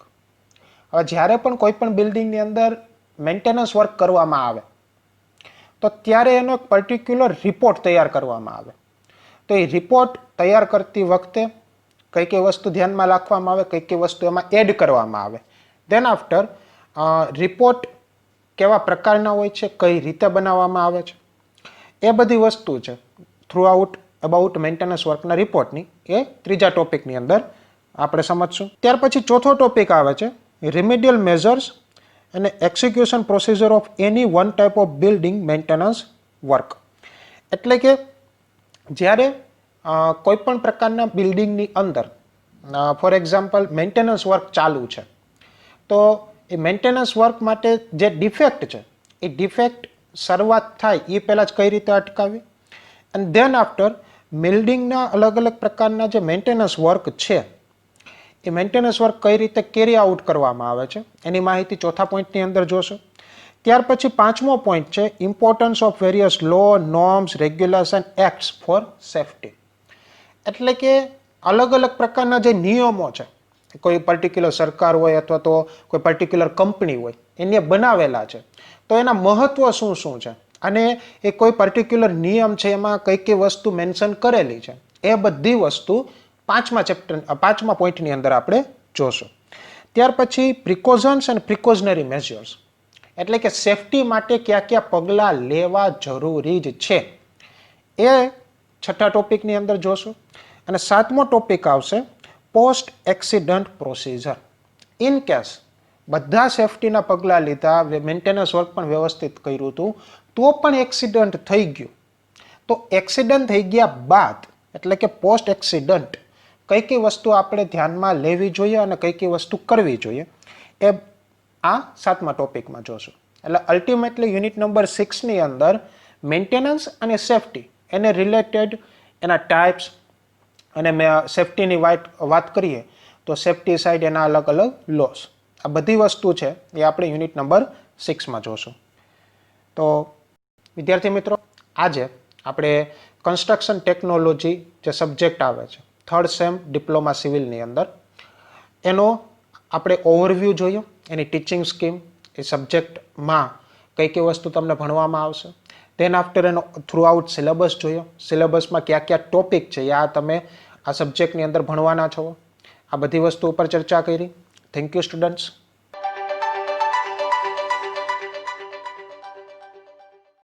હવે જ્યારે પણ કોઈ પણ બિલ્ડિંગની અંદર મેન્ટેનન્સ વર્ક કરવામાં આવે તો ત્યારે એનો એક પર્ટિક્યુલર રિપોર્ટ તૈયાર કરવામાં આવે. તો એ રિપોર્ટ તૈયાર કરતી વખતે કઈ કઈ વસ્તુ ધ્યાનમાં રાખવામાં આવે, કઈ કઈ વસ્તુ એમાં એડ કરવામાં આવે. દેન આફ્ટર રિપોર્ટ કેવા પ્રકારના હોય છે, કઈ રીતે બનાવવામાં આવે છે, એ બધી વસ્તુ છે થ્રુ આઉટ અબાઉટ મેન્ટેનન્સ વર્કના રિપોર્ટની એ ત્રીજા ટોપિકની અંદર આપણે સમજશું. ત્યાર પછી ચોથો ટોપિક આવે છે રિમેડિયલ મેઝર્સ અને execution procedure of any one type of building maintenance work, એટલે કે જ્યારે કોઈ પણ પ્રકારના બિલ્ડિંગની અંદર ફોર એક્ઝામ્પલ મેન્ટેનન્સ વર્ક ચાલુ છે તો એ મેન્ટેનન્સ વર્ક માટે જે ડિફેક્ટ છે એ ડિફેક્ટ શરૂઆત થાય એ પહેલાં જ કઈ રીતે અટકાવી અને ધેન આફ્ટર બિલ્ડિંગના અલગ અલગ પ્રકારના જે મેન્ટેનન્સ વર્ક છે એ મેન્ટેનન્સ વર્ક કઈ રીતે કેરી આઉટ કરવામાં આવે છે એની માહિતી ચોથા પોઈન્ટની અંદર જોશો. ત્યાર પછી પાંચમો પોઈન્ટ છે importance of various law, norms, regulation, acts for safety. એટલે કે અલગ અલગ પ્રકારના જે નિયમો છે, કોઈ પર્ટિક્યુલર સરકાર હોય અથવા તો કોઈ પર્ટિક્યુલર કંપની હોય એને બનાવેલા છે, તો એના મહત્વ શું શું છે અને એ કોઈ પર્ટિક્યુલર નિયમ છે એમાં કઈ કઈ વસ્તુ મેન્શન કરેલી છે, એ બધી વસ્તુ પાંચમા પોઈન્ટની અંદર આપણે જોશું. ત્યાર પછી પ્રિકોઝન્સ અને પ્રિકોઝનરી મેઝર્સ, એટલે કે સેફટી માટે કયા કયા પગલાં લેવા જરૂરી જ છે, એ છઠ્ઠા ટોપિકની અંદર જોશું. અને સાતમો ટોપિક આવશે post accident procedure. In case બધા સેફટીના પગલાં લીધા, મેન્ટેનન્સ વર્ક પણ વ્યવસ્થિત કર્યું હતું, તો પણ એક્સિડન્ટ થઈ ગયું, તો એક્સિડન્ટ થઈ ગયા બાદ એટલે કે પોસ્ટ એક્સિડન્ટ કઈ કઈ વસ્તુ આપણે ધ્યાનમાં લેવી જોઈએ અને કઈ કઈ વસ્તુ કરવી જોઈએ, એ આ સાતમા ટોપિકમાં જોશું. એટલે અલ્ટિમેટલી યુનિટ નંબર 6ની અંદર મેન્ટેનન્સ અને સેફટી એને રિલેટેડ એના ટાઈપ્સ અને સેફટીની વાત કરીએ તો સેફટી સાઇડ એના અલગ અલગ લોસ, આ બધી વસ્તુ છે એ આપણે યુનિટ નંબર 6માં જોશું. તો વિદ્યાર્થી મિત્રો, આજે આપણે કન્સ્ટ્રક્શન ટેકનોલોજી જે સબ્જેક્ટ આવે છે થર્ડ સેમ ડિપ્લોમા સિવિલની અંદર, એનો આપણે ઓવરવ્યૂ જોયો, એની ટીચિંગ સ્કીમ, એ સબ્જેક્ટમાં કઈ કઈ વસ્તુ તમને ભણવામાં આવશે. ધેન આફ્ટર એનો થ્રુ આઉટ સિલેબસ જોયો, સિલેબસમાં કયા કયા ટોપિક છે એ આ તમે આ સબ્જેક્ટની અંદર ભણવાના છો, આ બધી વસ્તુ ઉપર ચર્ચા કરી. Thank you students.